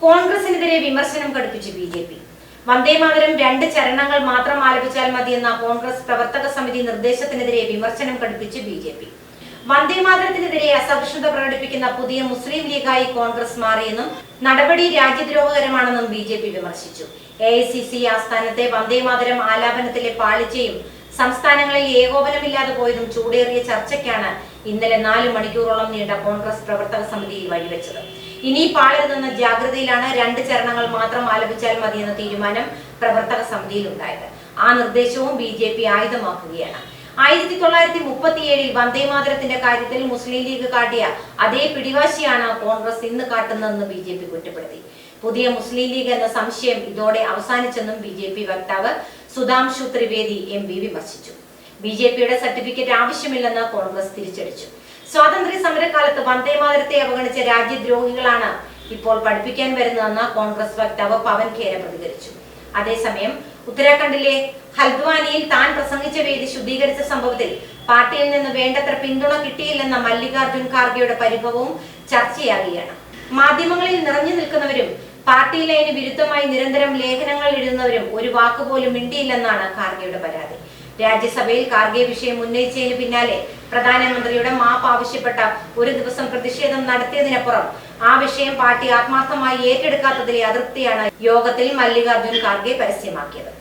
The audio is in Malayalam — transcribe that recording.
കോൺഗ്രസിനെതിരെ വിമർശനം കടുപ്പിച്ച് ബി.ജെ.പി. വന്ദേമാതരം 2 ചരണങ്ങൾ മാത്രം ആലപിച്ചാൽ മതിയെന്ന കോൺഗ്രസ് പ്രവർത്തക സമിതി നിർദ്ദേശത്തിനെതിരെ വിമർശനം കടുപ്പിച്ച് ബി.ജെ.പി. വന്ദേമാതരത്തിനെതിരെ അസഹിഷ്ണുത പ്രകടിപ്പിക്കുന്ന പുതിയ മുസ്ലിം ലീഗായി കോൺഗ്രസ് മാറിയെന്നും നടപടി രാജ്യദ്രോഹകരമാണെന്നും ബി.ജെ.പി. വിമർശിച്ചു. എ.ഐ.സി.സി. ആസ്ഥാനത്തെ വന്ദേമാതരം ആലാപനത്തിലെ പാളിച്ചയും സംസ്ഥാനങ്ങളിൽ ഏകോപനമില്ലാതെ പോയതും ചൂടേറിയ ചർച്ചയ്ക്കാണ് ഇന്നലെ 4 മണിക്കൂറോളം നീണ്ട കോൺഗ്രസ് പ്രവർത്തക സമിതിയിൽ വഴിവെച്ചത്. ഇനി പാളരുതെന്ന ജാഗ്രതയിലാണ് 2 ചരണങ്ങൾ മാത്രം ആലപിച്ചാൽ മതിയെന്ന തീരുമാനം പ്രവർത്തക സമിതിയിൽ ഉണ്ടായത്. ആ നിർദ്ദേശവും ബി.ജെ.പി. ആയുധമാക്കുകയാണ്. 1937 വന്ദേമാതരത്തിന്റെ കാര്യത്തിൽ മുസ്ലിം ലീഗ് കാട്ടിയ അതേ പിടിവാശിയാണ് കോൺഗ്രസ് ഇന്ന് കാട്ടുന്നതെന്ന് ബി.ജെ.പി. കുറ്റപ്പെടുത്തി. പുതിയ മുസ്ലിം ലീഗ് എന്ന സംശയം ഇതോടെ അവസാനിച്ചെന്നും ബി.ജെ.പി. വക്താവ് സുധാംശു ത്രിവേദി എം.പി. വിമർശിച്ചു. ബി.ജെ.പിയുടെ സർട്ടിഫിക്കറ്റ് ആവശ്യമില്ലെന്ന് കോൺഗ്രസ് തിരിച്ചടിച്ചു. സ്വാതന്ത്ര്യ സമരകാലത്ത് വന്ദേമാതരത്തെ അവഗണിച്ച രാജ്യദ്രോഹികളാണ് ഇപ്പോൾ പഠിപ്പിക്കാൻ വരുന്നതെന്ന് കോൺഗ്രസ് വക്താവ് പവൻ ഖേര പ്രതികരിച്ചു. അതേസമയം ഉത്തരാഖണ്ഡിലെ ഹൽദ്വാനിയിൽ താൻ പ്രസംഗിച്ച വേദി ശുദ്ധീകരിച്ച സംഭവത്തിൽ പാർട്ടിയിൽ നിന്ന് വേണ്ടത്ര പിന്തുണ കിട്ടിയില്ലെന്ന മല്ലികാർജുൻ ഖാർഗെയുടെ പരിഭവവും ചർച്ചയാകുകയാണ്. മാധ്യമങ്ങളിൽ നിറഞ്ഞു നിൽക്കുന്നവരും പാർട്ടി ലൈന് വിരുദ്ധമായി നിരന്തരം ലേഖനങ്ങൾ എഴുതുന്നവരും ഒരു വാക്കുപോലും മിണ്ടിയില്ലെന്നാണ് ഖാർഗെയുടെ പരാതി. രാജ്യസഭയിൽ ഖാർഗെ വിഷയം ഉന്നയിച്ചതിന് പിന്നാലെ പ്രധാനമന്ത്രിയുടെ മാപ്പ് ആവശ്യപ്പെട്ട ഒരു ദിവസം പ്രതിഷേധം നടത്തിയതിനപ്പുറം ആ വിഷയം പാർട്ടി ആത്മാർത്ഥമായി ഏറ്റെടുക്കാത്തതിലെ അതൃപ്തിയാണ് യോഗത്തിൽ മല്ലികാർജുൻ ഖാർഗെ പരസ്യമാക്കിയത്.